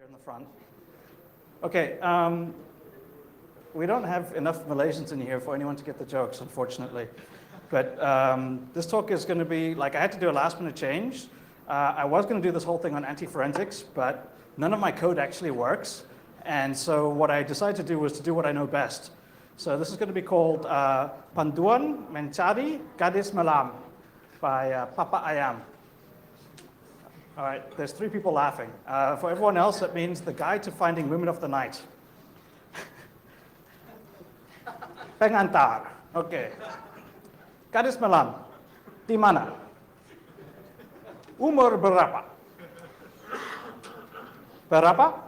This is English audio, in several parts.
in the front. Okay, we don't have enough Malaysians in here for anyone to get the jokes, unfortunately. But this talk is going to be, like, I had to do a last minute change. I was going to do this whole thing on anti-forensics, but none of my code actually works. And so what I decided to do was to do what I know best. So this is going to be called Panduan Mencari Gadis Malam by Papa Ayam. All right, there's 3 people laughing. For everyone else, that means the guide to finding women of the night. Pengantar, okay. Gadis malam, di mana? Umur berapa? Berapa?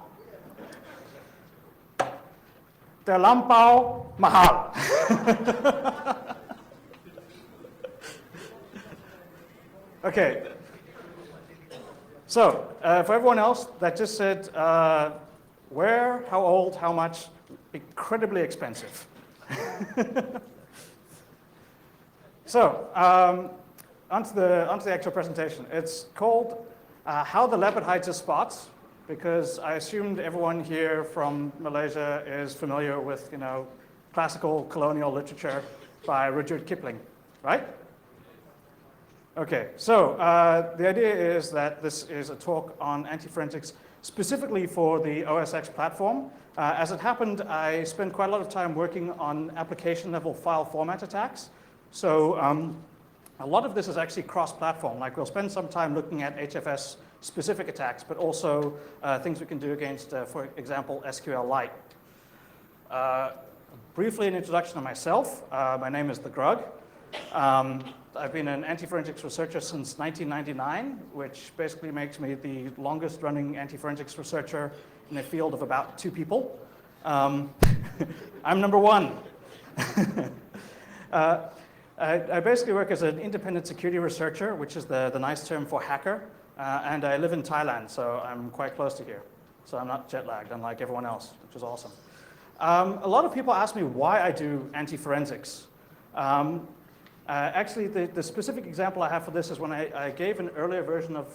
Terlampau mahal. Okay. So, for everyone else, that just said where, how old, how much, incredibly expensive. So, onto the actual presentation. It's called How the Leopard Hides His Spots, because I assumed everyone here from Malaysia is familiar with, classical colonial literature by Rudyard Kipling, right? Okay, so the idea is that this is a talk on anti-forensics specifically for the OS X platform. As it happened, I spent quite a lot of time working on application-level file format attacks. So a lot of this is actually cross-platform. Like, we'll spend some time looking at HFS-specific attacks, but also things we can do against, for example, SQLite. Briefly, an introduction of myself. My name is Grugq. I've been an anti-forensics researcher since 1999, which basically makes me the longest-running anti-forensics researcher in a field of about 2 people. I'm number 1. I basically work as an independent security researcher, which is the nice term for hacker, and I live in Thailand, so I'm quite close to here. So I'm not jet-lagged, unlike everyone else, which is awesome. A lot of people ask me why I do anti-forensics. Actually, the specific example I have for this is when I gave an earlier version of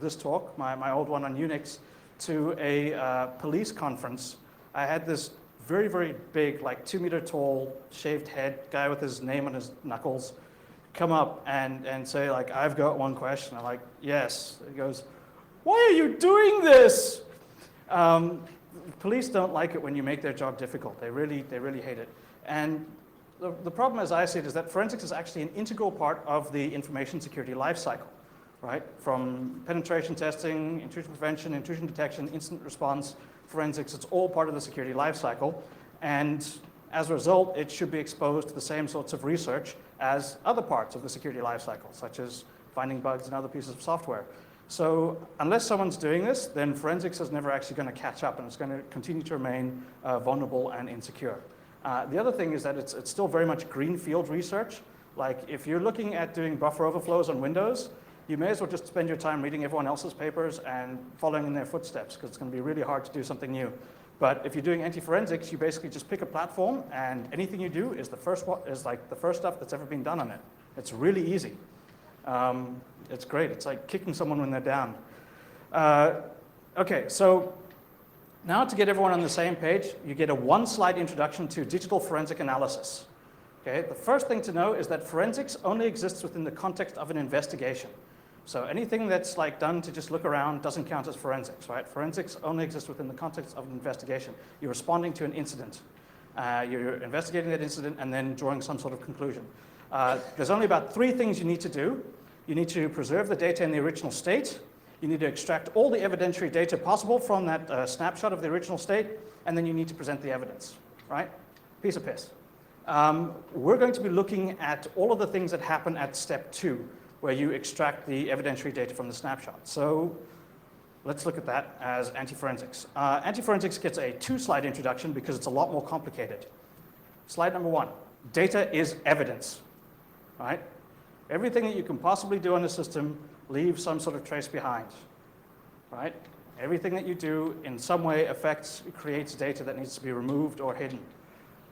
this talk, my old one on Unix, to a police conference. I had this very, very big, like 2-meter tall, shaved head guy with his name on his knuckles come up and say, like, I've got one question. I'm like, yes. He goes, why are you doing this? Police don't like it when you make their job difficult. They really hate it. And the problem, as I see it, is that forensics is actually an integral part of the information security lifecycle, right? From penetration testing, intrusion prevention, intrusion detection, incident response, forensics, it's all part of the security lifecycle. And as a result, it should be exposed to the same sorts of research as other parts of the security lifecycle, such as finding bugs in other pieces of software. So unless someone's doing this, then forensics is never actually going to catch up, and it's going to continue to remain vulnerable and insecure. The other thing is that it's still very much greenfield research. Like, if you're looking at doing buffer overflows on Windows, you may as well just spend your time reading everyone else's papers and following in their footsteps, because it's going to be really hard to do something new. But if you're doing anti-forensics, you basically just pick a platform, and anything you do is the first stuff that's ever been done on it. It's really easy. It's great. It's like kicking someone when they're down. Okay, so now, to get everyone on the same page, you get a 1-slide introduction to digital forensic analysis. Okay, the first thing to know is that forensics only exists within the context of an investigation. So anything that's like done to just look around doesn't count as forensics, right? Forensics only exists within the context of an investigation. You're responding to an incident. You're investigating that incident and then drawing some sort of conclusion. There's only about 3 things you need to do. You need to preserve the data in the original state. You need to extract all the evidentiary data possible from that snapshot of the original state, and then you need to present the evidence, right? Piece of piss. We're going to be looking at all of the things that happen at step 2, where you extract the evidentiary data from the snapshot. So let's look at that as anti-forensics. Anti-forensics gets a 2-slide introduction because it's a lot more complicated. Slide number 1, data is evidence, right? Everything that you can possibly do on a system leave some sort of trace behind, right? Everything that you do in some way creates data that needs to be removed or hidden,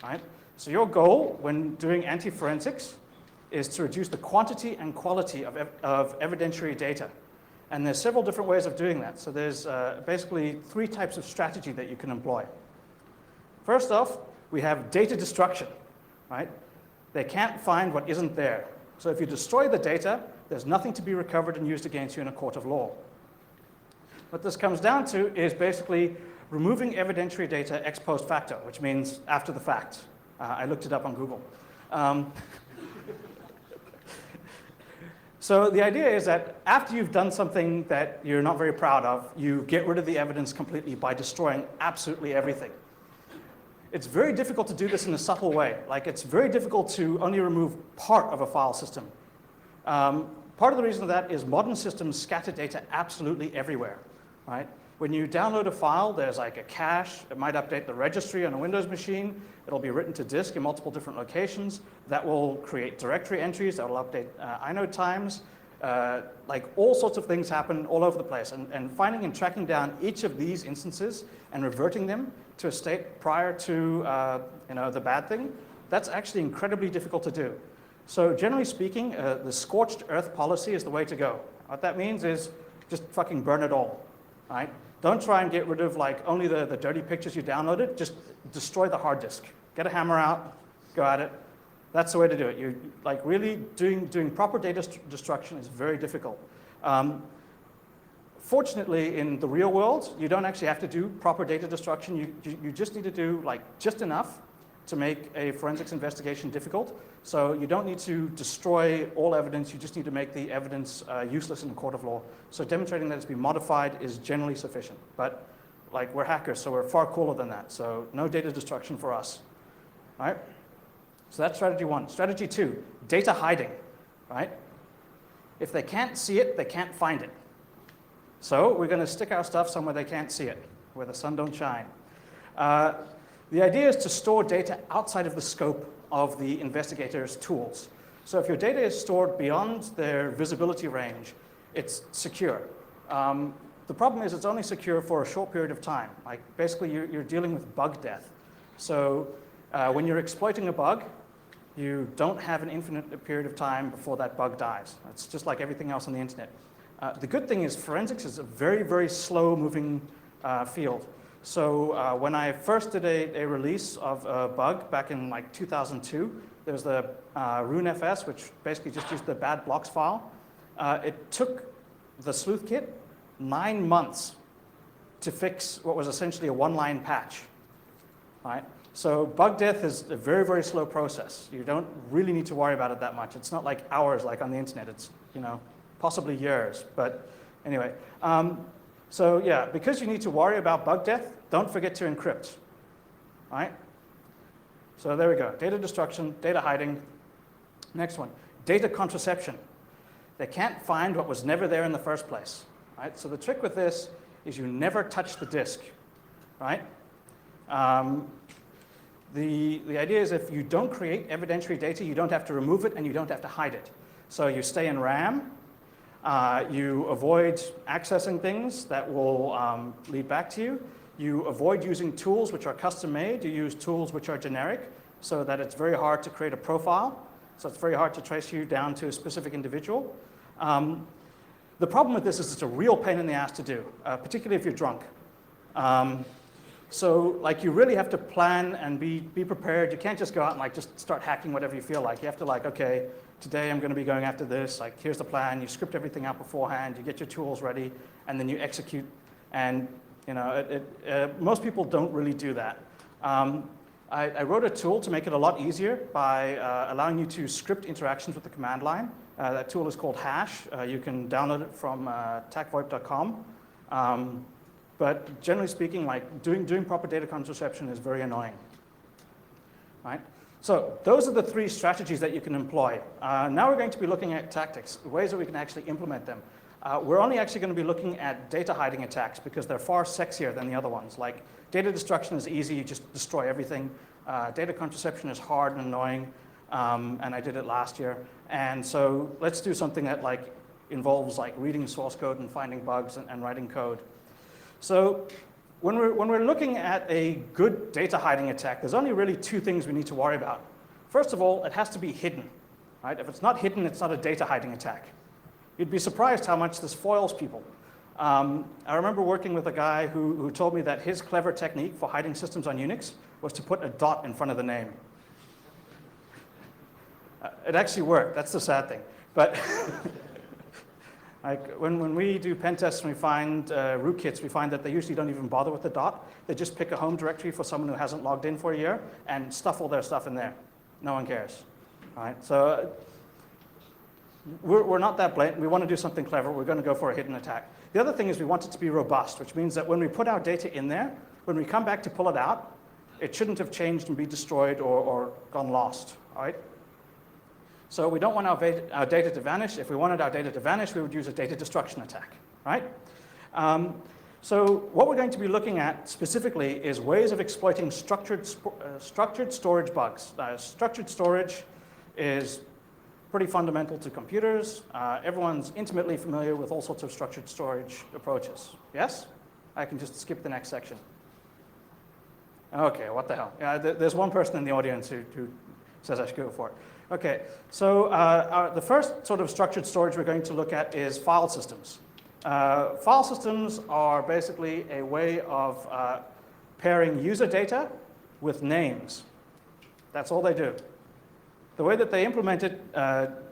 right? So your goal when doing anti-forensics is to reduce the quantity and quality of evidentiary data. And there's several different ways of doing that. So there's basically 3 types of strategy that you can employ. First off, we have data destruction, right? They can't find what isn't there. So if you destroy the data, there's nothing to be recovered and used against you in a court of law. What this comes down to is basically removing evidentiary data ex post facto, which means after the fact. I looked it up on Google. So the idea is that after you've done something that you're not very proud of, you get rid of the evidence completely by destroying absolutely everything. It's very difficult to do this in a subtle way. Like, it's very difficult to only remove part of a file system. Part of the reason for that is modern systems scatter data absolutely everywhere, right? When you download a file, there's like a cache. It might update the registry on a Windows machine. It'll be written to disk in multiple different locations. That will create directory entries. That will update inode times. Like, all sorts of things happen all over the place. And finding and tracking down each of these instances and reverting them to a state prior to the bad thing, that's actually incredibly difficult to do. So generally speaking, the scorched earth policy is the way to go. What that means is just fucking burn it all, right? Don't try and get rid of like only the dirty pictures you downloaded. Just destroy the hard disk. Get a hammer out, go at it. That's the way to do it. You like really doing proper data destruction is very difficult. Fortunately, in the real world, you don't actually have to do proper data destruction. You just need to do like just enough to make a forensics investigation difficult. So you don't need to destroy all evidence. You just need to make the evidence useless in a court of law. So demonstrating that it's been modified is generally sufficient. But like, we're hackers, so we're far cooler than that. So no data destruction for us, right? So that's strategy 1. Strategy 2, data hiding, right? If they can't see it, they can't find it. So we're going to stick our stuff somewhere they can't see it, where the sun don't shine. The idea is to store data outside of the scope of the investigator's tools. So if your data is stored beyond their visibility range, it's secure. The problem is it's only secure for a short period of time. Like, basically, you're dealing with bug death. So when you're exploiting a bug, you don't have an infinite period of time before that bug dies. It's just like everything else on the internet. The good thing is forensics is a very, very slow-moving field. So when I first did a release of a bug back in like 2002, there was the RuneFS, which basically just used the bad blocks file. It took the sleuth kit 9 months to fix what was essentially a 1-line patch, right? So bug death is a very, very slow process. You don't really need to worry about it that much. It's not like hours like on the internet. It's, possibly years. But anyway, so yeah, because you need to worry about bug death, don't forget to encrypt, right? So there we go. Data destruction, data hiding. Next one, data contraception. They can't find what was never there in the first place, right? So the trick with this is you never touch the disk, right? The idea is if you don't create evidentiary data, you don't have to remove it and you don't have to hide it. So you stay in RAM, you avoid accessing things that will lead back to you. You avoid using tools which are custom made. You use tools which are generic so that it's very hard to create a profile. So it's very hard to trace you down to a specific individual. The problem with this is it's a real pain in the ass to do, particularly if you're drunk. So like, you really have to plan and be prepared. You can't just go out and like just start hacking whatever you feel like. You have to like, okay, today I'm going to be going after this. Like, here's the plan. You script everything out beforehand. You get your tools ready, and then you execute. And most people don't really do that. I wrote a tool to make it a lot easier by allowing you to script interactions with the command line. That tool is called Hash. You can download it from tacvoip.com. But generally speaking, like doing proper data contraception is very annoying, right? So those are the 3 strategies that you can employ. Now we're going to be looking at tactics, ways that we can actually implement them. We're only actually going to be looking at data hiding attacks because they're far sexier than the other ones. Like, data destruction is easy, you just destroy everything. Data contraception is hard and annoying, and I did it last year. And so let's do something that like involves like reading source code and finding bugs and writing code. So when we're looking at a good data hiding attack, there's only really 2 things we need to worry about. First of all, it has to be hidden, right? If it's not hidden, it's not a data hiding attack. You'd be surprised how much this foils people. I remember working with a guy who told me that his clever technique for hiding systems on Unix was to put a dot in front of the name. It actually worked. That's the sad thing. But like when we do pen tests and we find rootkits, we find that they usually don't even bother with the dot. They just pick a home directory for someone who hasn't logged in for a year and stuff all their stuff in there. No one cares. All right? So we're not that blatant. We want to do something clever. We're going to go for a hidden attack. The other thing is we want it to be robust, which means that when we put our data in there, when we come back to pull it out, it shouldn't have changed and be destroyed or gone lost. All right? So we don't want our data to vanish. If we wanted our data to vanish, we would use a data destruction attack, right? So what we're going to be looking at specifically is ways of exploiting structured storage bugs. Structured storage is pretty fundamental to computers. Everyone's intimately familiar with all sorts of structured storage approaches. Yes? I can just skip the next section. Okay, what the hell? There's one person in the audience who says I should go for it. Okay, so the first sort of structured storage we're going to look at is file systems. File systems are basically a way of pairing user data with names. That's all they do. The way that they implement it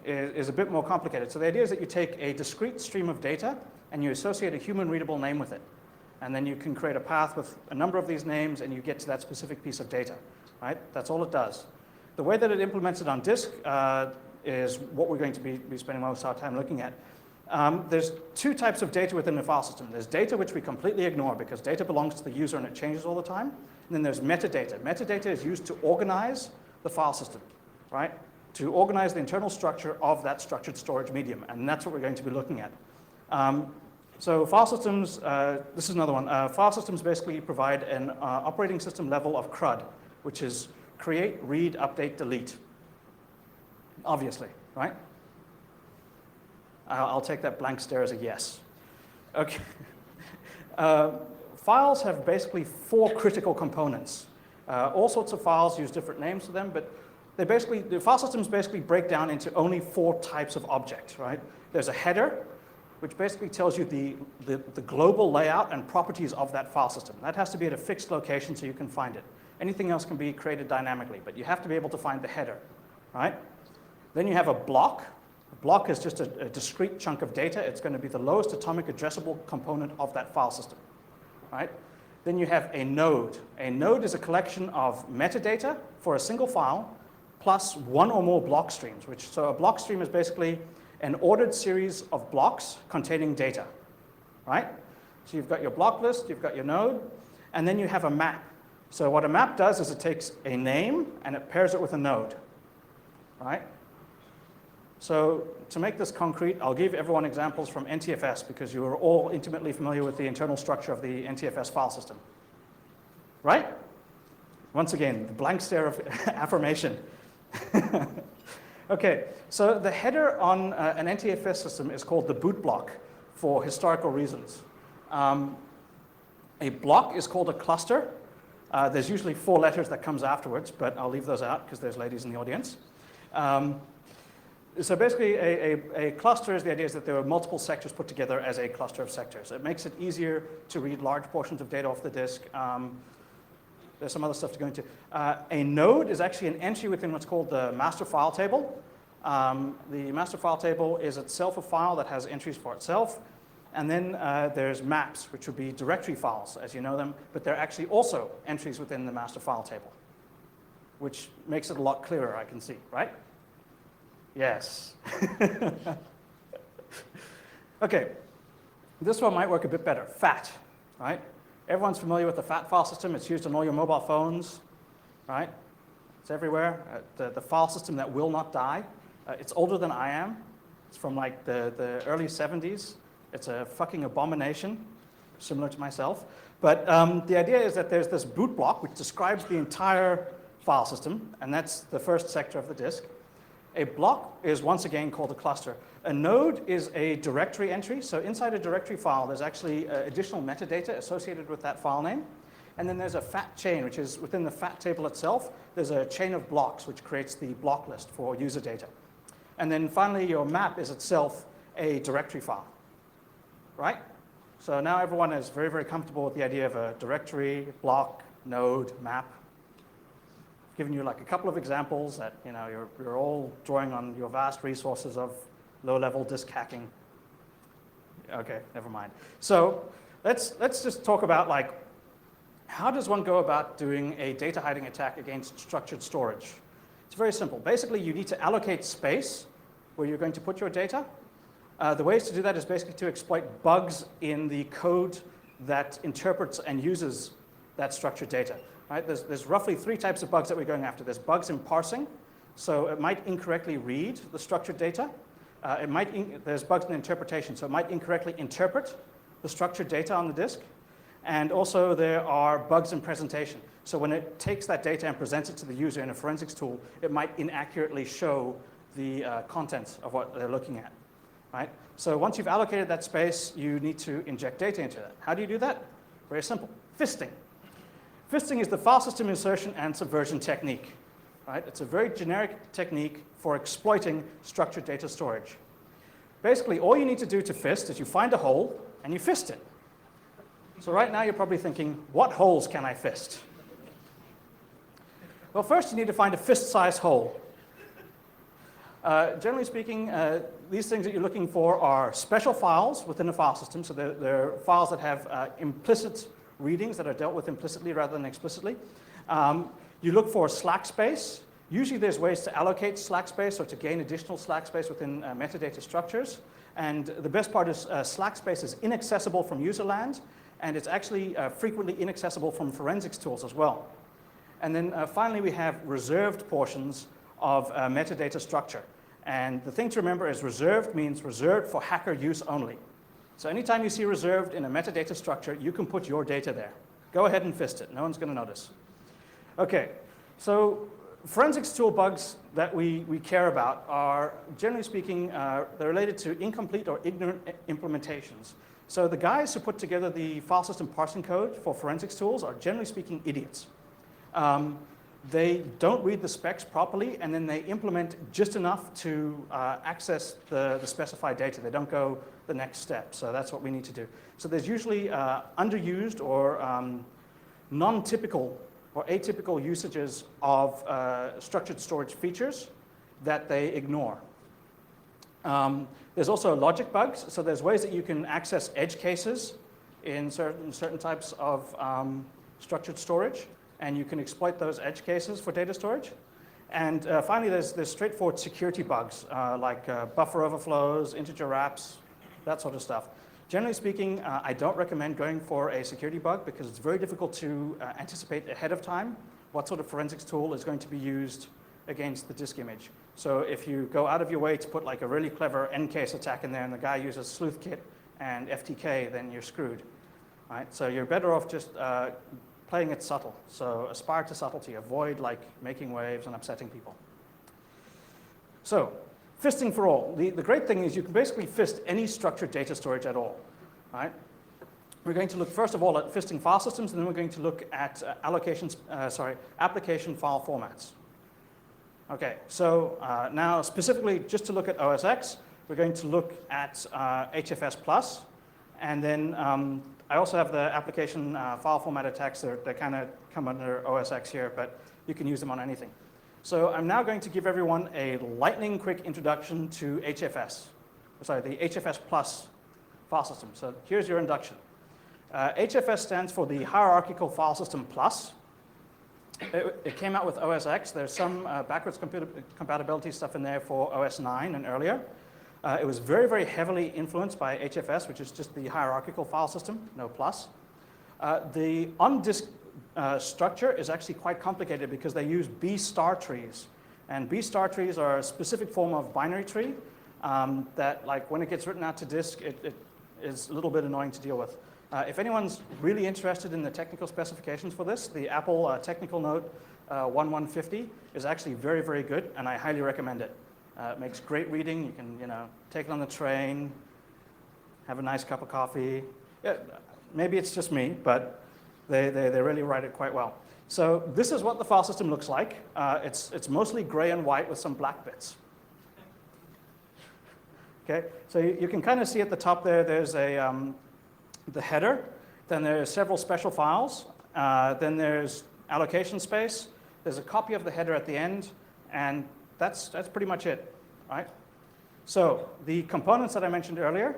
is a bit more complicated. So the idea is that you take a discrete stream of data and you associate a human-readable name with it. And then you can create a path with a number of these names and you get to that specific piece of data, right? That's all it does. The way that it implements it on disk is what we're going to be spending most of our time looking at. There's two types of data within the file system. There's data which we completely ignore because data belongs to the user and it changes all the time. And then there's metadata. Metadata is used to organize the file system, right? To organize the internal structure of that structured storage medium. And that's what we're going to be looking at. So file systems, this is another one. File systems basically provide an operating system level of CRUD, which is create, read, update, delete. Obviously, right? I'll take that blank stare as a yes. Okay. Files have basically 4 critical components. All sorts of files use different names for them, but the file systems basically break down into only 4 types of objects, right? There's a header, which basically tells you the global layout and properties of that file system. That has to be at a fixed location so you can find it. Anything else can be created dynamically, but you have to be able to find the header, right? Then you have a block. A block is just a discrete chunk of data. It's going to be the lowest atomic addressable component of that file system, right? Then you have a node. A node is a collection of metadata for a single file plus one or more block streams, so a block stream is basically an ordered series of blocks containing data, right? So you've got your block list, you've got your node, and then you have a map. So what a map does is it takes a name and it pairs it with a node, right? So to make this concrete, I'll give everyone examples from NTFS because you are all intimately familiar with the internal structure of the NTFS file system, right? Once again, the blank stare of affirmation. Okay, so the header on an NTFS system is called the boot block for historical reasons. A block is called a cluster. There's usually 4 letters that comes afterwards, but I'll leave those out because there's ladies in the audience. So basically, a cluster is the idea is that there are multiple sectors put together as a cluster of sectors. It makes it easier to read large portions of data off the disk. There's some other stuff to go into. A node is actually an entry within what's called the master file table. The master file table is itself a file that has entries for itself. And then there's maps, which would be directory files, as you know them, but they're actually also entries within the master file table, which makes it a lot clearer, I can see, right? Yes. Okay, this one might work a bit better. FAT, right? Everyone's familiar with the FAT file system. It's used on all your mobile phones, right? It's everywhere. The file system that will not die. It's older than I am. It's from like the early 70s. It's a fucking abomination, similar to myself. But the idea is that there's this boot block which describes the entire file system, and that's the first sector of the disk. A block is once again called a cluster. A node is a directory entry. So inside a directory file, there's actually additional metadata associated with that file name. And then there's a FAT chain, which is within the FAT table itself. There's a chain of blocks, which creates the block list for user data. And then finally, your map is itself a directory file, right? So now everyone is very, very comfortable with the idea of a directory, block, node, map. I've given you like a couple of examples that you're all drawing on your vast resources of low-level disk hacking. Okay, never mind. So let's just talk about like how does one go about doing a data hiding attack against structured storage? It's very simple. Basically, you need to allocate space where you're going to put your data. The ways to do that is basically to exploit bugs in the code that interprets and uses that structured data. Right? There's roughly 3 types of bugs that we're going after. There's bugs in parsing, so it might incorrectly read the structured data. There's bugs in interpretation, so it might incorrectly interpret the structured data on the disk. And also there are bugs in presentation. So when it takes that data and presents it to the user in a forensics tool, it might inaccurately show the contents of what they're looking at. Right? So once you've allocated that space, you need to inject data into that. How do you do that? Very simple. Fisting. Fisting is the file system insertion and subversion technique. Right? It's a very generic technique for exploiting structured data storage. Basically, all you need to do to fist is you find a hole and you fist it. So right now you're probably thinking, what holes can I fist? Well, first you need to find a fist-sized hole. Generally speaking, these things that you're looking for are special files within a file system. So they're files that have implicit readings that are dealt with implicitly rather than explicitly. You look for slack space. Usually there's ways to allocate slack space or to gain additional slack space within metadata structures. And the best part is slack space is inaccessible from user land, and it's actually frequently inaccessible from forensics tools as well. And then finally we have reserved portions of metadata structure. And the thing to remember is reserved means reserved for hacker use only. So anytime you see reserved in a metadata structure, you can put your data there. Go ahead and fist it. No one's going to notice. Okay, so forensics tool bugs that we care about are, generally speaking, they're related to incomplete or ignorant implementations. So the guys who put together the file system parsing code for forensics tools are, generally speaking, idiots. They don't read the specs properly, and then they implement just enough to access the specified data. They don't go the next step, so that's what we need to do. So there's usually underused or non-typical or atypical usages of structured storage features that they ignore. There's also logic bugs, so there's ways that you can access edge cases in certain types of structured storage, and you can exploit those edge cases for data storage. And finally, there's straightforward security bugs, like buffer overflows, integer wraps, that sort of stuff. Generally speaking, I don't recommend going for a security bug because it's very difficult to anticipate ahead of time what sort of forensics tool is going to be used against the disk image. So if you go out of your way to put like a really clever encase attack in there and the guy uses sleuthkit and FTK, then you're screwed. Right? So you're better off just playing it subtle. So aspire to subtlety. Avoid like making waves and upsetting people. So fisting for all. The great thing is you can basically fist any structured data storage at all. Right? We're going to look first of all at fisting file systems, and then we're going to look at application file formats. Okay, so now specifically just to look at OS X, we're going to look at HFS+, and then I also have the application file format attacks that kind of come under OS X here, but you can use them on anything. So I'm now going to give everyone a lightning quick introduction to HFS. Sorry, the HFS Plus file system. So here's your induction. HFS stands for the Hierarchical File System Plus. It came out with OS X. There's some backwards compatibility stuff in there for OS 9 and earlier. It was very, very heavily influenced by HFS, which is just the hierarchical file system, no plus. The on-disk structure is actually quite complicated because they use B star trees. And B star trees are a specific form of binary tree that, like, when it gets written out to disk, it is a little bit annoying to deal with. If anyone's really interested in the technical specifications for this, the Apple Technical Note 1150 is actually very, very good, and I highly recommend it. It makes great reading. You can, take it on the train, have a nice cup of coffee. Yeah, maybe it's just me, but they really write it quite well. So this is what the file system looks like. It's mostly gray and white with some black bits. Okay, so you can kind of see at the top there, there's the header, then there's several special files, then there's allocation space, there's a copy of the header at the end, and that's pretty much it, right? So the components that I mentioned earlier,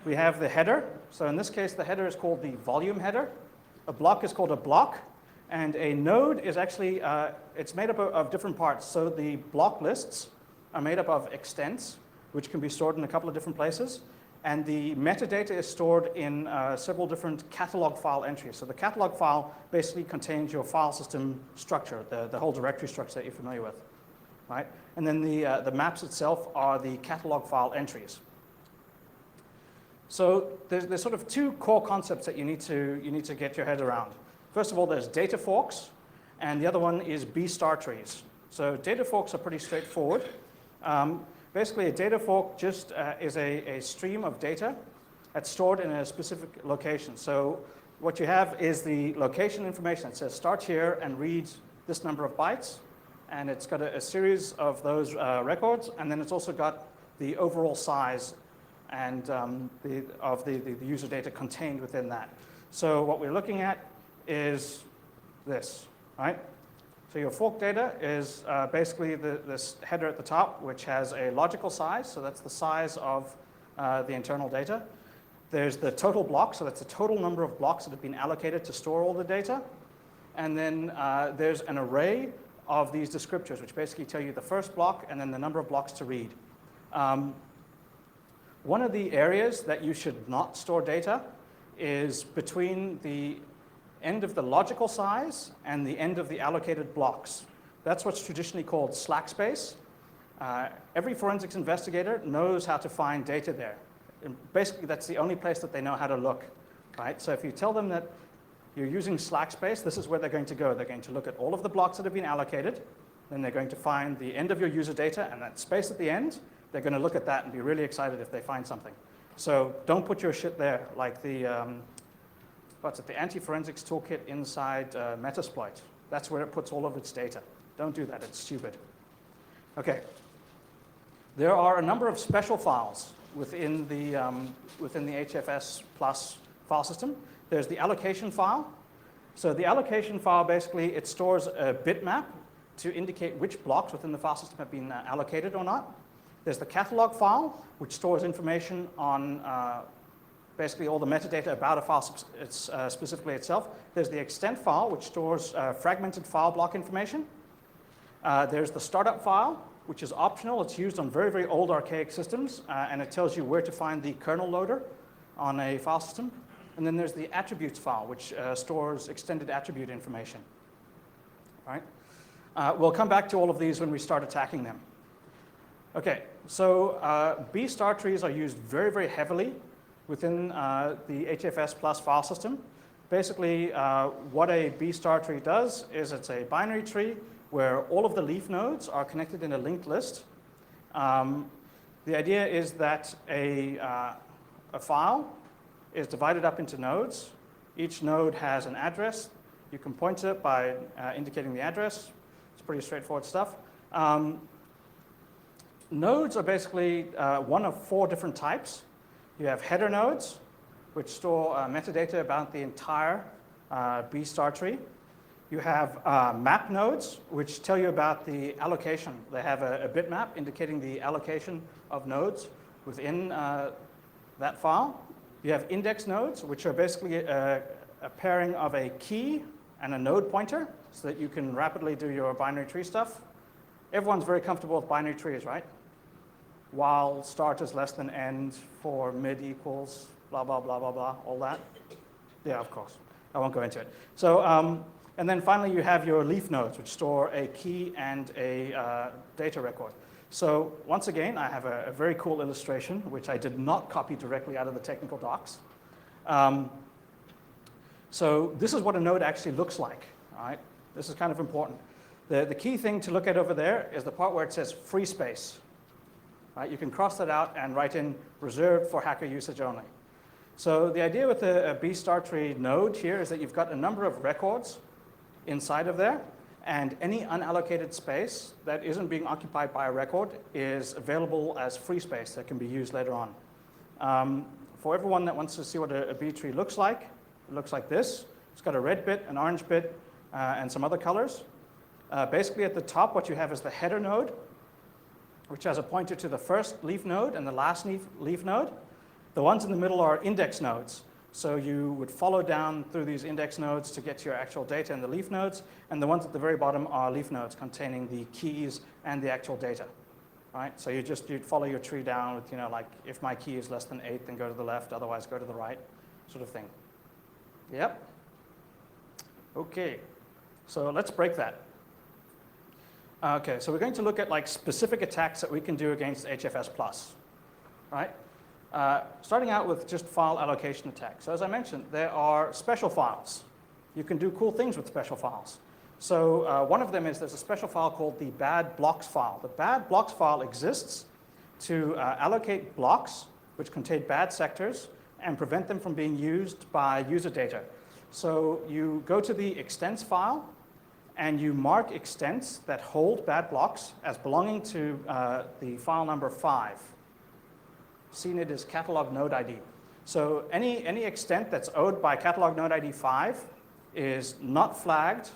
we have the header. So in this case, the header is called the volume header. A block is called a block, and a node is actually, it's made up of different parts. So the block lists are made up of extents, which can be stored in a couple of different places. And the metadata is stored in several different catalog file entries. So the catalog file basically contains your file system structure, the whole directory structure that you're familiar with, right? And then the maps itself are the catalog file entries. So there's sort of two core concepts that you need to get your head around. First of all, there's data forks, and the other one is B-star trees. So data forks are pretty straightforward. Basically, a data fork just is a stream of data that's stored in a specific location. So what you have is the location information. It says start here and read this number of bytes, and it's got a series of those records, and then it's also got the overall size and the user data contained within that. So what we're looking at is this, right? So your fork data is basically this header at the top, which has a logical size. So that's the size of the internal data. There's the total block. So that's the total number of blocks that have been allocated to store all the data. And then there's an array of these descriptors, which basically tell you the first block and then the number of blocks to read. One of the areas that you should not store data is between the end of the logical size and the end of the allocated blocks. That's what's traditionally called slack space. Every forensics investigator knows how to find data there. And basically, that's the only place that they know how to look, right? So if you tell them that you're using slack space, this is where they're going to go. They're going to look at all of the blocks that have been allocated, then they're going to find the end of your user data and that space at the end. They're going to look at that and be really excited if they find something. So don't put your shit there, like the anti-forensics toolkit inside Metasploit. That's where it puts all of its data. Don't do that, it's stupid. Okay. There are a number of special files within the HFS Plus file system. There's the allocation file. So the allocation file, basically, it stores a bitmap to indicate which blocks within the file system have been allocated or not. There's the catalog file, which stores information on basically all the metadata about a file specifically itself. There's the extent file, which stores fragmented file block information. There's the startup file, which is optional. It's used on very, very old archaic systems, and it tells you where to find the kernel loader on a file system. And then there's the attributes file, which stores extended attribute information. All right? We'll come back to all of these when we start attacking them. Okay, so B-star trees are used very, very heavily within the HFS Plus file system. Basically, what a B-star tree does is it's a binary tree where all of the leaf nodes are connected in a linked list. The idea is that a file is divided up into nodes. Each node has an address. You can point to it by indicating the address. It's pretty straightforward stuff. Nodes are basically one of four different types. You have header nodes, which store metadata about the entire B-star tree. You have map nodes, which tell you about the allocation. They have a bitmap indicating the allocation of nodes within that file. You have index nodes, which are basically a pairing of a key and a node pointer so that you can rapidly do your binary tree stuff. Everyone's very comfortable with binary trees, right? While start is less than end, for mid equals, blah, blah, blah, blah, blah, all that. Yeah, of course. I won't go into it. So, and then finally you have your leaf nodes, which store a key and a data record. So once again, I have a very cool illustration, which I did not copy directly out of the technical docs. So this is what a node actually looks like, all right? This is kind of important. The key thing to look at over there is the part where it says free space. Right? You can cross that out and write in reserved for hacker usage only. So the idea with a B-star tree node here is that you've got a number of records inside of there, and any unallocated space that isn't being occupied by a record is available as free space that can be used later on. For everyone that wants to see what a B tree looks like, it looks like this. It's got a red bit, an orange bit, and some other colors. Basically at the top, what you have is the header node, which has a pointer to the first leaf node and the last leaf node. The ones in the middle are index nodes. So you would follow down through these index nodes to get to your actual data in the leaf nodes, and the ones at the very bottom are leaf nodes containing the keys and the actual data. Right? So you'd follow your tree down with, like if my key is less than 8, then go to the left, otherwise go to the right, sort of thing. Yep. Okay, so let's break that. Okay, so we're going to look at like specific attacks that we can do against HFS+, right? Starting out with just file allocation attacks. So as I mentioned, there are special files. You can do cool things with special files. So one of them is there's a special file called the bad blocks file. The bad blocks file exists to allocate blocks which contain bad sectors and prevent them from being used by user data. So you go to the extents file and you mark extents that hold bad blocks as belonging to the file number 5. CNID is catalog node ID. So any extent that's owed by catalog node ID 5 is not flagged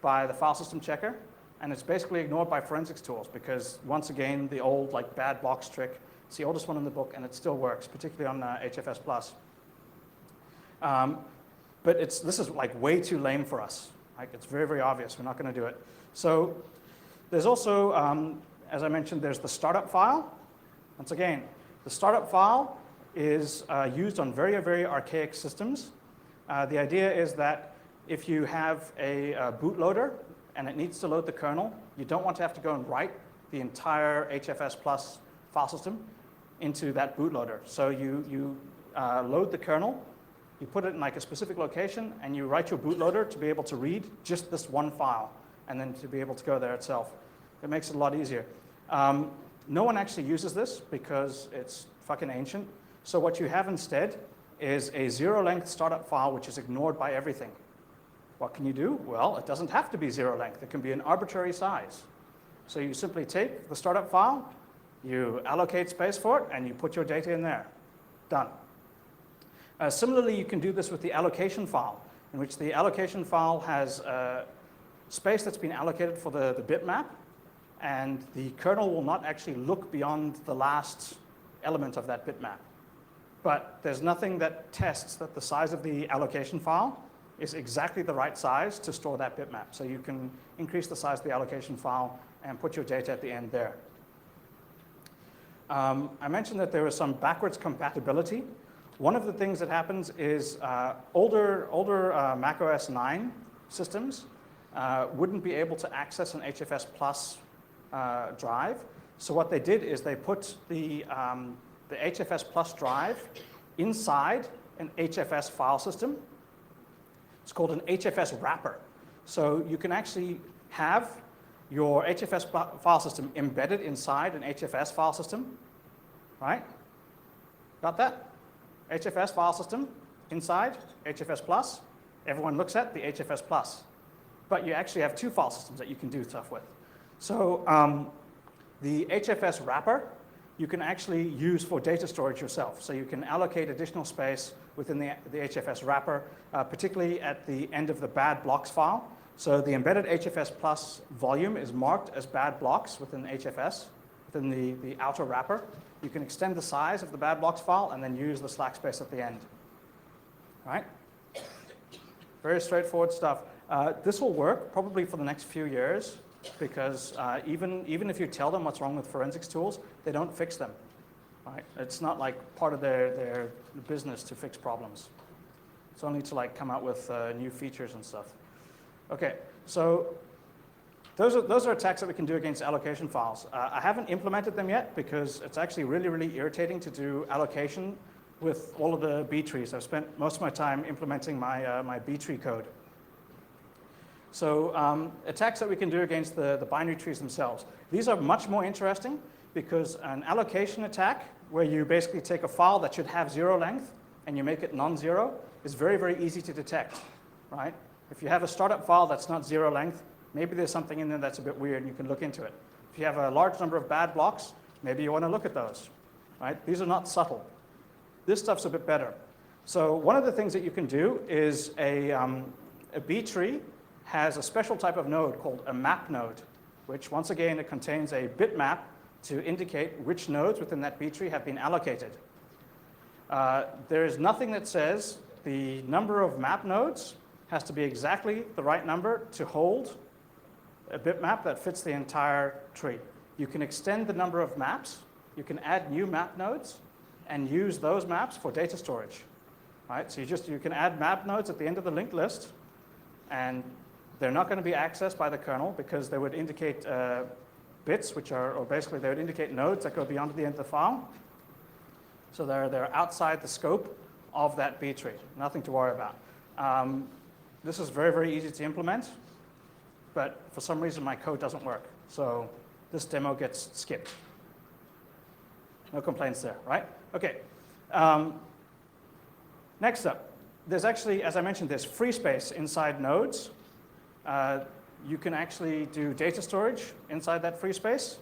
by the file system checker, and it's basically ignored by forensics tools because, once again, the old like bad blocks trick, it's the oldest one in the book, and it still works, particularly on HFS+. But this is like way too lame for us. Like, it's very, very obvious. We're not going to do it. So there's also, as I mentioned, there's the startup file. Once again, the startup file is used on very, very archaic systems. The idea is that if you have a bootloader and it needs to load the kernel, you don't want to have to go and write the entire HFS+ file system into that bootloader. So you load the kernel, you put it in like a specific location, and you write your bootloader to be able to read just this one file and then to be able to go there itself. It makes it a lot easier. No one actually uses this because it's fucking ancient. So what you have instead is a zero-length startup file which is ignored by everything. What can you do? Well, it doesn't have to be zero-length. It can be an arbitrary size. So you simply take the startup file, you allocate space for it, and you put your data in there. Done. Similarly, you can do this with the allocation file, in which the allocation file has space that's been allocated for the bitmap, and the kernel will not actually look beyond the last element of that bitmap. But there's nothing that tests that the size of the allocation file is exactly the right size to store that bitmap. So you can increase the size of the allocation file and put your data at the end there. I mentioned that there was some backwards compatibility. One of the things that happens is older Mac OS 9 systems wouldn't be able to access an HFS+ drive. So what they did is they put the HFS+ drive inside an HFS file system. It's called an HFS wrapper. So you can actually have your HFS file system embedded inside an HFS file system, right? Got that? HFS file system inside HFS+. Everyone looks at the HFS+. But you actually have two file systems that you can do stuff with. So the HFS wrapper you can actually use for data storage yourself. So you can allocate additional space within the HFS wrapper, particularly at the end of the bad blocks file. So the embedded HFS+ volume is marked as bad blocks within HFS, within the outer wrapper. You can extend the size of the bad blocks file and then use the slack space at the end. Right? Very straightforward stuff. This will work probably for the next few years because even if you tell them what's wrong with forensics tools, they don't fix them. Right? It's not like part of their business to fix problems. It's only to like come out with new features and stuff. Okay, so those are attacks that we can do against allocation files. I haven't implemented them yet because it's actually really, really irritating to do allocation with all of the B trees. I've spent most of my time implementing my B tree code. So attacks that we can do against the binary trees themselves. These are much more interesting because an allocation attack where you basically take a file that should have 0 length and you make it non-zero is very, very easy to detect, right? If you have a startup file that's not 0 length, maybe there's something in there that's a bit weird and you can look into it. If you have a large number of bad blocks, maybe you want to look at those, right? These are not subtle. This stuff's a bit better. So one of the things that you can do is a B tree has a special type of node called a map node, which once again, it contains a bitmap to indicate which nodes within that B tree have been allocated. There is nothing that says the number of map nodes has to be exactly the right number to hold a bitmap that fits the entire tree. You can extend the number of maps, you can add new map nodes, and use those maps for data storage. Right? So you can add map nodes at the end of the linked list, and they're not going to be accessed by the kernel because they would indicate bits, or basically they would indicate nodes that go beyond the end of the file. So they're outside the scope of that B tree. Nothing to worry about. This is very, very easy to implement, but for some reason my code doesn't work. So this demo gets skipped. No complaints there, right? Okay. Next up, there's actually, as I mentioned, there's free space inside nodes. You can actually do data storage inside that free space.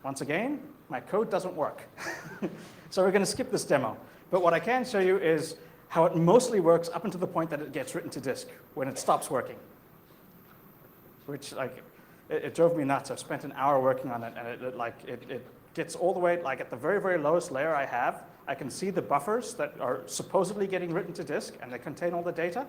Once again, my code doesn't work. So we're going to skip this demo. But what I can show you is how it mostly works up until the point that it gets written to disk, when it stops working. Which, it drove me nuts. I've spent an hour working on it, and it gets all the way, at the very, very lowest layer I have, I can see the buffers that are supposedly getting written to disk, and they contain all the data.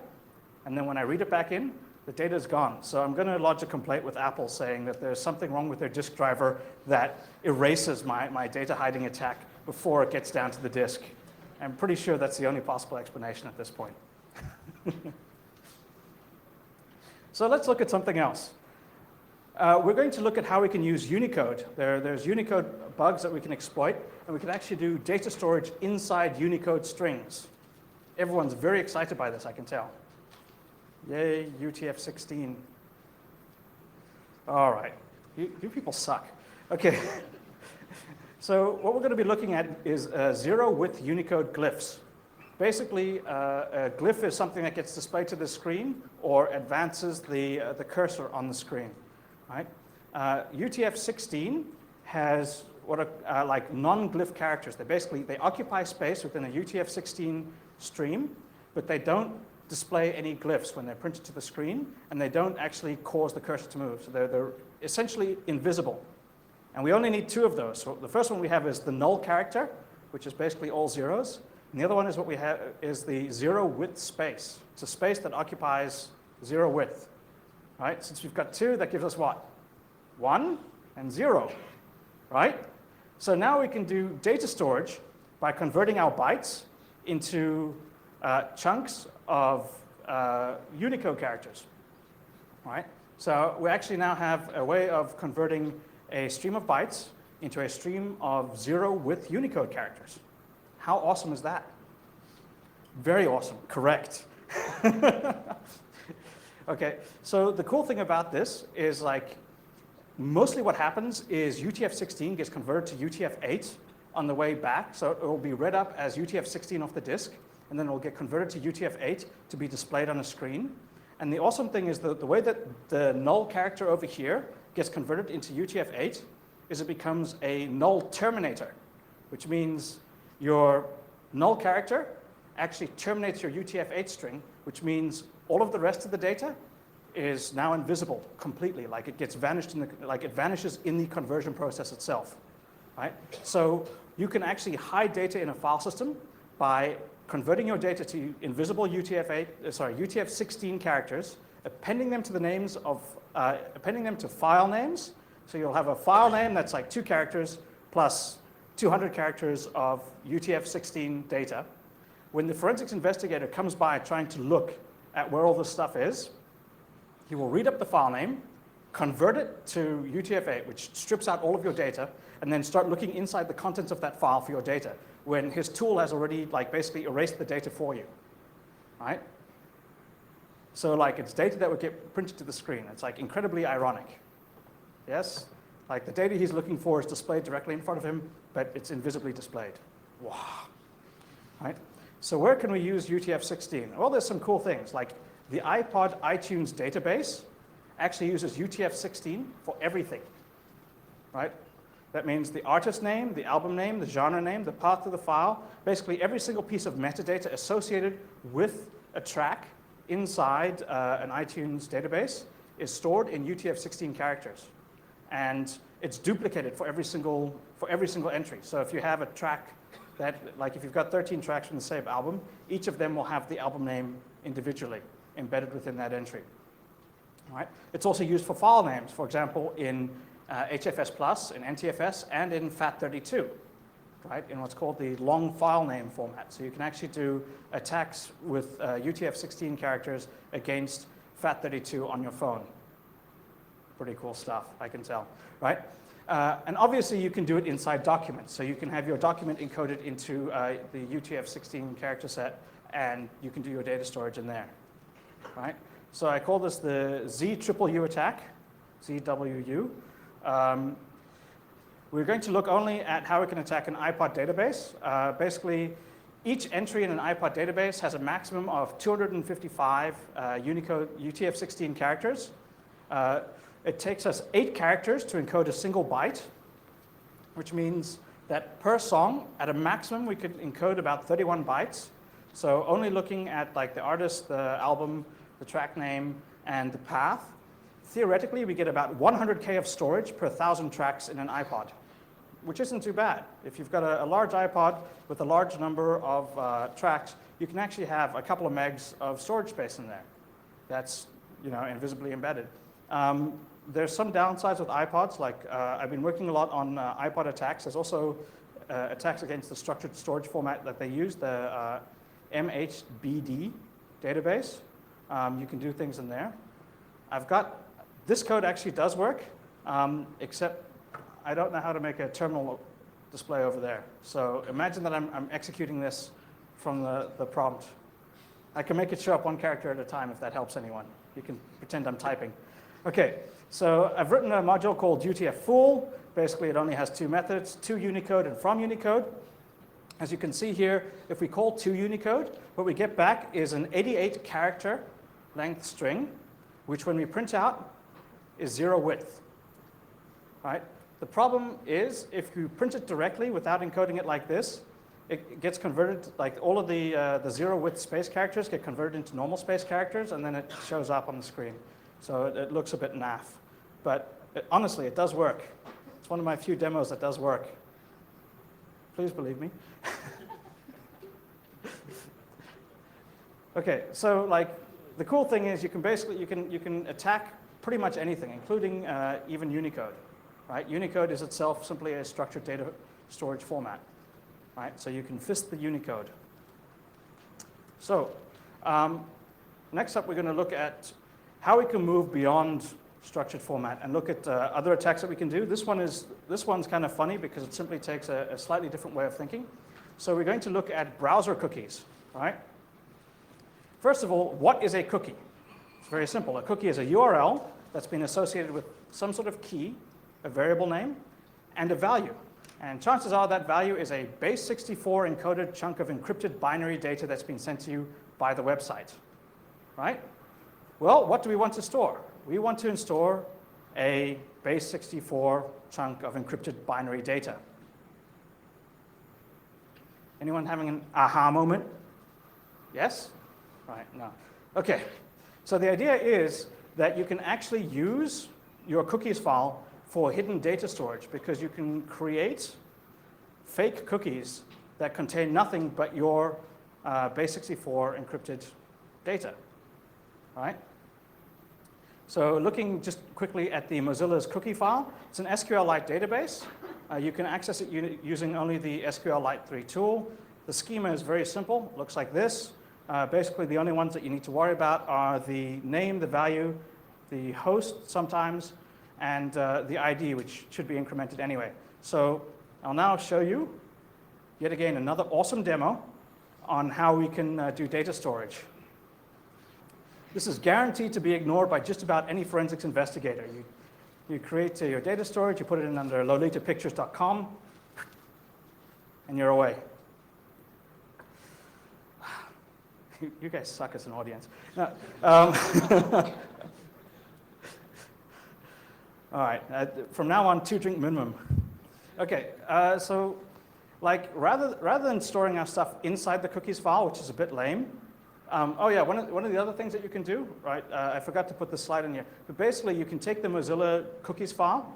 And then when I read it back in, the data is gone. So I'm going to lodge a complaint with Apple saying that there's something wrong with their disk driver that erases my data hiding attack before it gets down to the disk. I'm pretty sure that's the only possible explanation at this point. So let's look at something else. We're going to look at how we can use Unicode. There's Unicode bugs that we can exploit, and we can actually do data storage inside Unicode strings. Everyone's very excited by this, I can tell. Yay, UTF-16. All right, you people suck. Okay, so what we're going to be looking at is zero-width Unicode glyphs. Basically, a glyph is something that gets displayed to the screen or advances the cursor on the screen. Right? UTF-16 has what are like non-glyph characters. They occupy space within a UTF-16 stream, but they don't display any glyphs when they're printed to the screen, and they don't actually cause the cursor to move. So they're essentially invisible. And we only need two of those. So the first one we have is the null character, which is basically all zeros. And the other one is what we have is the zero width space. It's a space that occupies zero width. Right? Since we've got two, that gives us what? 1 and 0, right? So now we can do data storage by converting our bytes into chunks of Unicode characters, right? So we actually now have a way of converting a stream of bytes into a stream of zero-width Unicode characters. How awesome is that? Very awesome, correct. Okay, so the cool thing about this is mostly what happens is UTF-16 gets converted to UTF-8 on the way back. So it will be read up as UTF-16 off the disk, and then it will get converted to UTF-8 to be displayed on a screen. And the awesome thing is the way that the null character over here gets converted into UTF-8 is it becomes a null terminator, which means your null character actually terminates your UTF-8 string, which means all of the rest of the data is now invisible completely, it vanishes in the conversion process itself, right? So you can actually hide data in a file system by converting your data to invisible UTF-16 characters, appending them to the names of, appending them to file names. So you'll have a file name that's 2 characters plus 200 characters of UTF-16 data. When the forensics investigator comes by trying to look at where all this stuff is, he will read up the file name, convert it to UTF-8, which strips out all of your data, and then start looking inside the contents of that file for your data, when his tool has already basically erased the data for you, right? So it's data that would get printed to the screen. It's incredibly ironic, yes? The data he's looking for is displayed directly in front of him, but it's invisibly displayed. Wow, right? So where can we use UTF-16? Well, there's some cool things, like the iPod iTunes database actually uses UTF-16 for everything, right? That means the artist name, the album name, the genre name, the path to the file, basically every single piece of metadata associated with a track inside an iTunes database is stored in UTF-16 characters. And it's duplicated for every single entry. So if you have a track that, like if you've got 13 tracks from the same album, each of them will have the album name individually embedded within that entry. All right? It's also used for file names, for example, in HFS+, in NTFS, and in FAT32, right? In what's called the long file name format. So you can actually do attacks with UTF-16 characters against FAT32 on your phone. Pretty cool stuff, I can tell, right? And obviously, you can do it inside documents. So you can have your document encoded into the UTF-16 character set, and you can do your data storage in there, right? So I call this the ZUU attack, ZWU. We're going to look only at how we can attack an iPod database. Basically, each entry in an iPod database has a maximum of 255 Unicode UTF-16 characters. It takes us 8 characters to encode a single byte, which means that per song, at a maximum, we could encode about 31 bytes. So only looking at like the artist, the album, the track name, and the path, theoretically, we get about 100K of storage per 1,000 tracks in an iPod, which isn't too bad. If you've got a large iPod with a large number of tracks, you can actually have a couple of megs of storage space in there. That's, you know, invisibly embedded. There's some downsides with iPods, like I've been working a lot on iPod attacks. There's also attacks against the structured storage format that they use, the MHBD database. You can do things in there. This code actually does work, except I don't know how to make a terminal display over there. So imagine that I'm executing this from the prompt. I can make it show up one character at a time if that helps anyone. You can pretend I'm typing. Okay, so I've written a module called UTF-Fool. Basically, it only has 2 methods, to Unicode and from Unicode. As you can see here, if we call to Unicode, what we get back is an 88-character length string, which when we print out is 0 width, right? The problem is if you print it directly without encoding it like this, it gets converted, like all of the 0 width space characters get converted into normal space characters, and then it shows up on the screen. So it looks a bit naff. But honestly, it does work. It's one of my few demos that does work. Please believe me. Okay, so like the cool thing is you can attack pretty much anything, including even Unicode. Right? Unicode is itself simply a structured data storage format. Right? So you can fist the Unicode. So next up, we're going to look at how we can move beyond structured format and look at other attacks that we can do. This one's kind of funny because it simply takes a slightly different way of thinking. So we're going to look at browser cookies. Right? First of all, what is a cookie? It's very simple. A cookie is a URL that's been associated with some sort of key, a variable name, and a value. And chances are that value is a base 64 encoded chunk of encrypted binary data that's been sent to you by the website. Right? Well, what do we want to store? We want to store a base 64 chunk of encrypted binary data. Anyone having an aha moment? Yes? Right, no. Okay, so the idea is that you can actually use your cookies file for hidden data storage because you can create fake cookies that contain nothing but your base 64 encrypted data, right? So looking just quickly at the Mozilla's cookie file, it's an SQLite database. You can access it using only the SQLite 3 tool. The schema is very simple, looks like this. Basically, the only ones that you need to worry about are the name, the value, the host sometimes, and the ID, which should be incremented anyway. So I'll now show you, yet again, another awesome demo on how we can do data storage. This is guaranteed to be ignored by just about any forensics investigator. You create your data storage, you put it in under lolitapictures.com, and you're away. You guys suck as an audience. No, All right, from now on, 2-drink minimum. Okay, so like rather than storing our stuff inside the cookies file, which is a bit lame, oh yeah, one of the other things that you can do, right, I forgot to put this slide in here, but basically you can take the Mozilla cookies file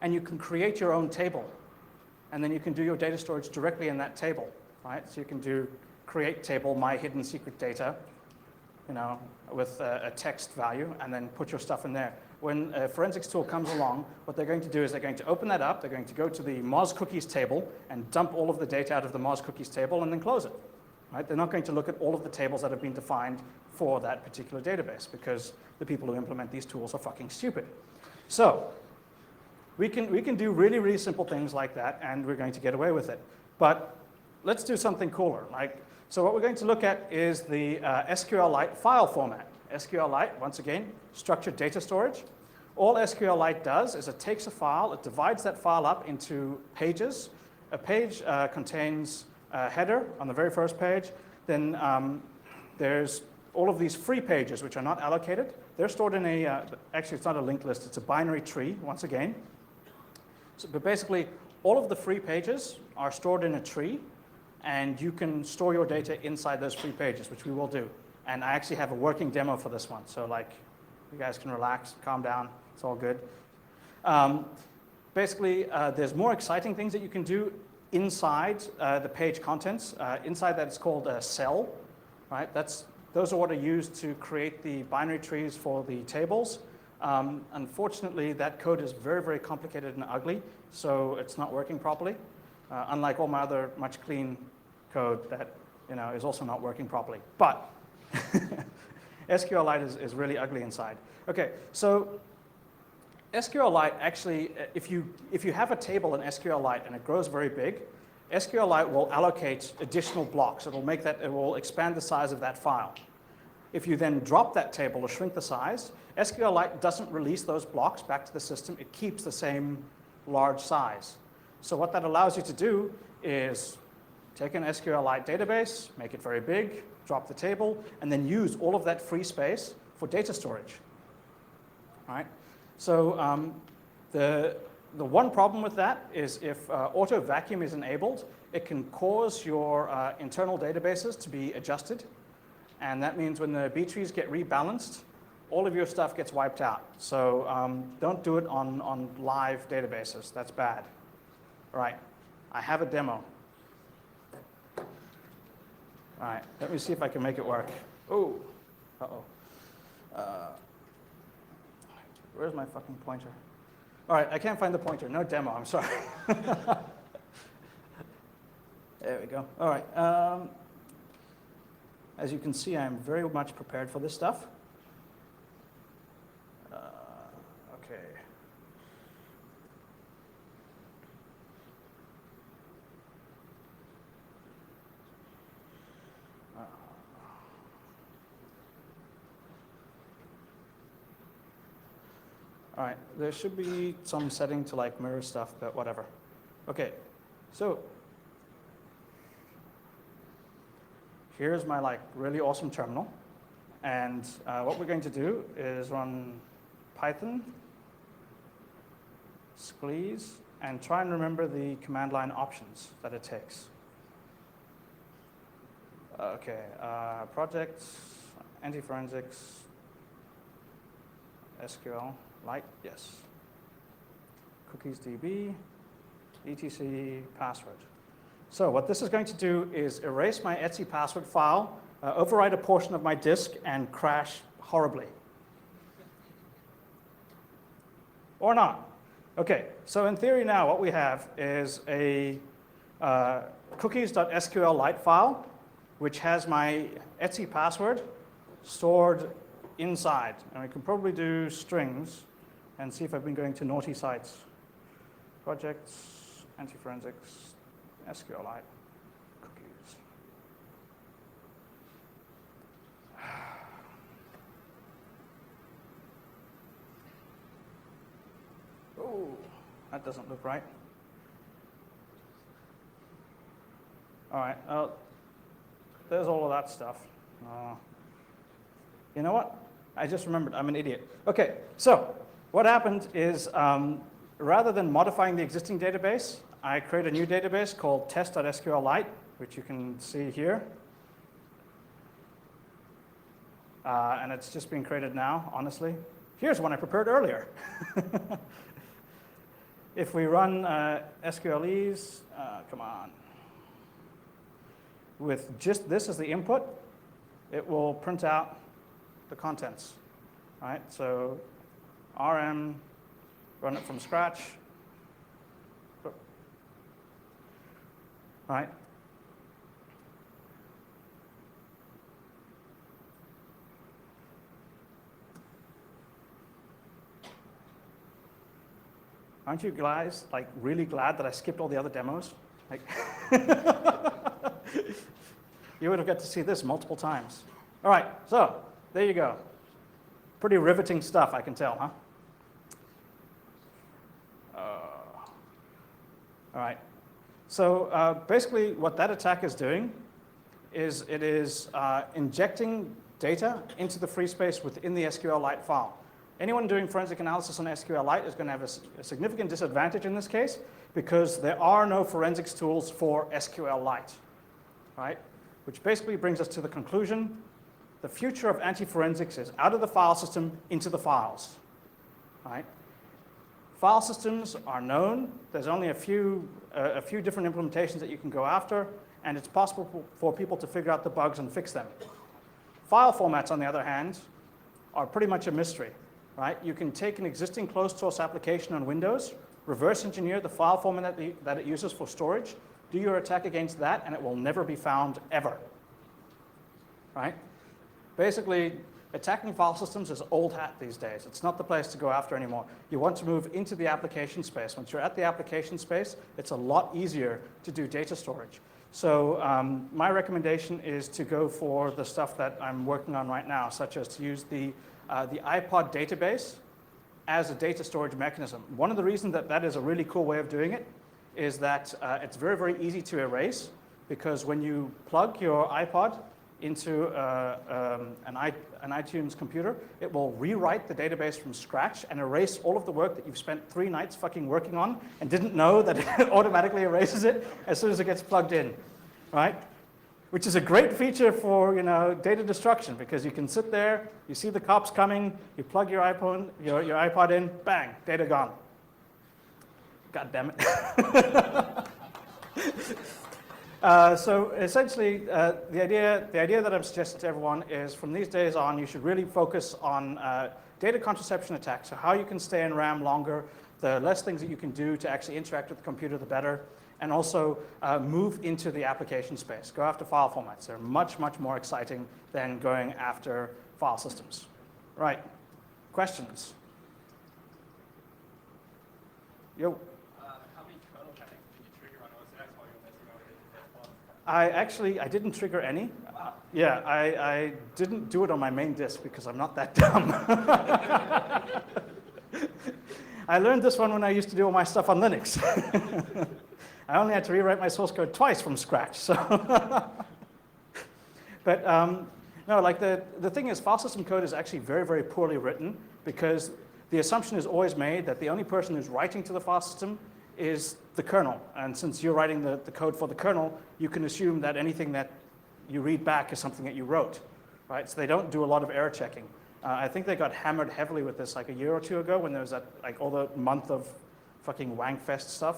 and you can create your own table. And then you can do your data storage directly in that table, right? So you can do create table, my hidden secret data, you know, with a text value, and then put your stuff in there. When a forensics tool comes along, what they're going to do is they're going to open that up, they're going to go to the Moz cookies table and dump all of the data out of the Moz cookies table and then close it, right? They're not going to look at all of the tables that have been defined for that particular database because the people who implement these tools are fucking stupid. So we can do really, really simple things like that, and we're going to get away with it. But let's do something cooler. So what we're going to look at is the SQLite file format. SQLite, once again, structured data storage. All SQLite does is it takes a file, it divides that file up into pages. A page contains a header on the very first page. Then there's all of these free pages, which are not allocated. They're stored in actually it's not a linked list, it's a binary tree, once again. But basically, all of the free pages are stored in a tree, and you can store your data inside those free pages, which we will do. And I actually have a working demo for this one, so like, you guys can relax, calm down, it's all good. Basically, there's more exciting things that you can do inside the page contents. Inside that, it's called a cell, right? Those are what are used to create the binary trees for the tables. Unfortunately, that code is very, very complicated and ugly, so it's not working properly. Unlike all my other much clean code that is also not working properly. But SQLite is really ugly inside. Okay, so SQLite actually, if you have a table in SQLite and it grows very big, SQLite will allocate additional blocks. It will expand the size of that file. If you then drop that table or shrink the size, SQLite doesn't release those blocks back to the system. It keeps the same large size. So what that allows you to do is take an SQLite database, make it very big, drop the table, and then use all of that free space for data storage. All right? So the one problem with that is if auto vacuum is enabled, it can cause your internal databases to be adjusted. And that means when the B trees get rebalanced, all of your stuff gets wiped out. So don't do it on live databases. That's bad. All right, I have a demo. All right, let me see if I can make it work. Oh, uh-oh. Where's my fucking pointer? All right, I can't find the pointer. No demo, I'm sorry. There we go. All right. As you can see, I'm very much prepared for this stuff. Okay. All right, there should be some setting to like mirror stuff, but whatever. Okay, so here's my like really awesome terminal. And what we're going to do is run Python, squeeze, and try and remember the command line options that it takes. Okay, projects, anti-forensics, SQL, Lite, yes. Cookies DB, etc password. So what this is going to do is erase my etc password file, overwrite a portion of my disk, and crash horribly. Or not. Okay, so in theory now what we have is a cookies.sqlite file, which has my etc password stored inside. And we can probably do strings and see if I've been going to naughty sites. Projects, anti-forensics, SQLite, cookies. Oh, that doesn't look right. All right, there's all of that stuff. You know what? I just remembered, I'm an idiot. Okay, so what happened is rather than modifying the existing database, I create a new database called test.sqlite, which you can see here. And it's just being created now, honestly. Here's one I prepared earlier. If we run SQLEs, come on, with just this as the input, it will print out the contents. Right? So RM, run it from scratch. Right? Aren't you guys like really glad that I skipped all the other demos? Like you would have got to see this multiple times. All right, so there you go. Pretty riveting stuff, I can tell, huh? All right. So basically what that attack is doing is it is injecting data into the free space within the SQLite file. Anyone doing forensic analysis on SQLite is going to have a significant disadvantage in this case because there are no forensics tools for SQLite, right? Which basically brings us to the conclusion, the future of anti-forensics is out of the file system into the files, right? File systems are known. There's only a few different implementations that you can go after, and it's possible for people to figure out the bugs and fix them. File formats, on the other hand, are pretty much a mystery. Right? You can take an existing closed source application on Windows, reverse engineer the file format that it uses for storage, do your attack against that, and it will never be found ever. Right? Basically, attacking file systems is old hat these days. It's not the place to go after anymore. You want to move into the application space. Once you're at the application space, it's a lot easier to do data storage. So my recommendation is to go for the stuff that I'm working on right now, such as to use the iPod database as a data storage mechanism. One of the reasons that that is a really cool way of doing it is that it's very, very easy to erase because when you plug your iPod into an iTunes computer, it will rewrite the database from scratch and erase all of the work that you've spent 3 nights fucking working on and didn't know that it automatically erases it as soon as it gets plugged in, right? Which is a great feature for data destruction because you can sit there, you see the cops coming, you plug your iPod in, bang, data gone. God damn it. So essentially, the idea that I'm suggesting to everyone is from these days on, you should really focus on data contraception attacks. So how you can stay in RAM longer, the less things that you can do to actually interact with the computer, the better. And also move into the application space. Go after file formats. They're much, much more exciting than going after file systems. Right. Questions? Yo. How many kernel panics did you trigger on OS X while you were messing around with it? I didn't trigger any. Yeah, I didn't do it on my main disk because I'm not that dumb. I learned this one when I used to do all my stuff on Linux. I only had to rewrite my source code twice from scratch. So, but no, like the thing is, file system code is actually very, very poorly written because the assumption is always made that the only person who's writing to the file system is the kernel. And since you're writing the code for the kernel, you can assume that anything that you read back is something that you wrote, right? So they don't do a lot of error checking. I think they got hammered heavily with this like a year or two ago when there was that like all the month of fucking Wangfest stuff.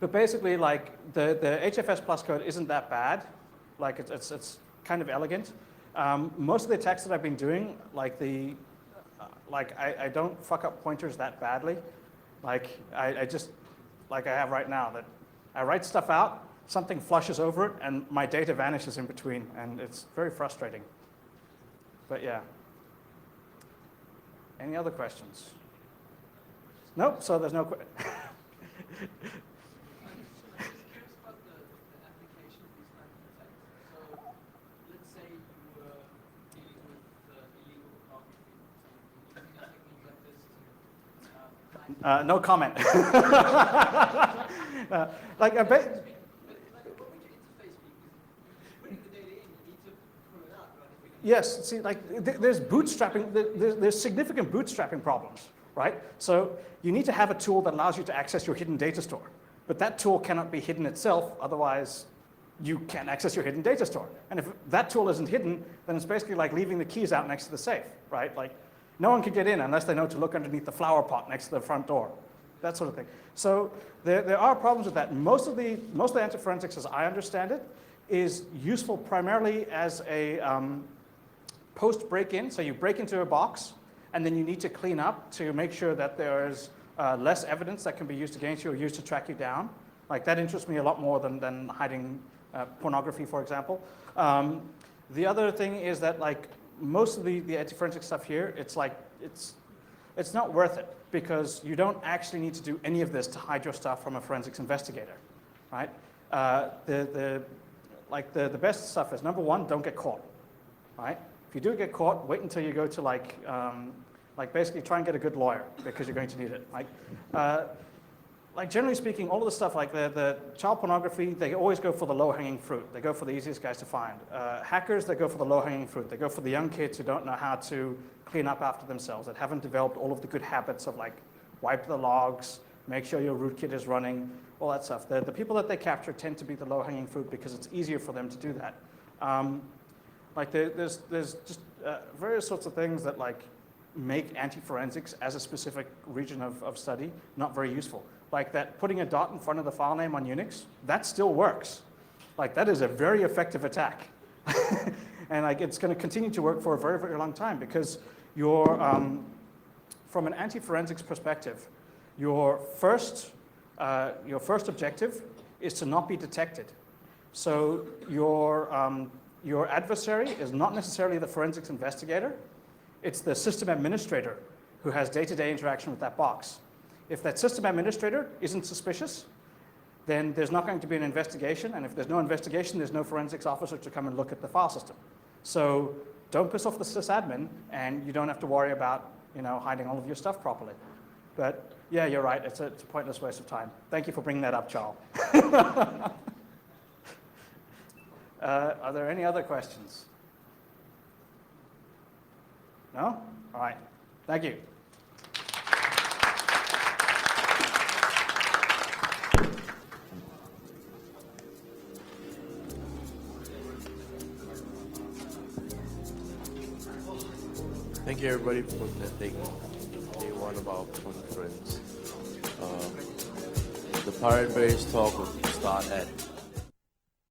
But basically, like the HFS plus code isn't that bad. Like it's kind of elegant. Most of the attacks that I've been doing, like I don't fuck up pointers that badly. Like I just like I have right now that I write stuff out, something flushes over it, and my data vanishes in between, and it's very frustrating. But yeah. Any other questions? Nope. So there's no. I'm curious about the application of these kinds of attacks. So let's say you were dealing with illegal photography, using a technique like this to no comment. Like a bit. But like, what would your interface be? Because you're putting the data in, you need to pull it out, right? If you're Yes, see, like there's bootstrapping, there's significant bootstrapping problems, right? So you need to have a tool that allows you to access your hidden data store. But that tool cannot be hidden itself, otherwise you can't access your hidden data store. And if that tool isn't hidden, then it's basically like leaving the keys out next to the safe, right? Like no one can get in unless they know to look underneath the flower pot next to the front door, that sort of thing. So there are problems with that. Most of the anti-forensics, as I understand it, is useful primarily as a post break-in. So you break into a box, and then you need to clean up to make sure that there's less evidence that can be used against you or used to track you down. Like that interests me a lot more than hiding pornography, for example. The other thing is that like most of the anti-forensic stuff here, it's like it's not worth it because you don't actually need to do any of this to hide your stuff from a forensics investigator, right? The best stuff is, number one, don't get caught, right? If you do get caught, wait until you go to like basically try and get a good lawyer because you're going to need it. Like generally speaking, all of the stuff like the child pornography, they always go for the low-hanging fruit. They go for the easiest guys to find. Hackers, they go for the low-hanging fruit. They go for the young kids who don't know how to clean up after themselves, that haven't developed all of the good habits of like wipe the logs, make sure your rootkit is running, all that stuff. The people that they capture tend to be the low-hanging fruit because it's easier for them to do that. Like there's just various sorts of things that like make anti-forensics as a specific region of study not very useful. Like that putting a dot in front of the file name on Unix, that still works. Like that is a very effective attack. And like it's going to continue to work for a very, very long time because you're, from an anti-forensics perspective, your first objective is to not be detected. So your adversary is not necessarily the forensics investigator. It's the system administrator who has day-to-day interaction with that box. If that system administrator isn't suspicious, then there's not going to be an investigation. And if there's no investigation, there's no forensics officer to come and look at the file system. So don't piss off the sysadmin, and you don't have to worry about hiding all of your stuff properly. But yeah, you're right. It's a pointless waste of time. Thank you for bringing that up, Charles. Are there any other questions? No? All right. Thank you. Thank you everybody for attending day one of our conference. The Pirate Bay's talk will start at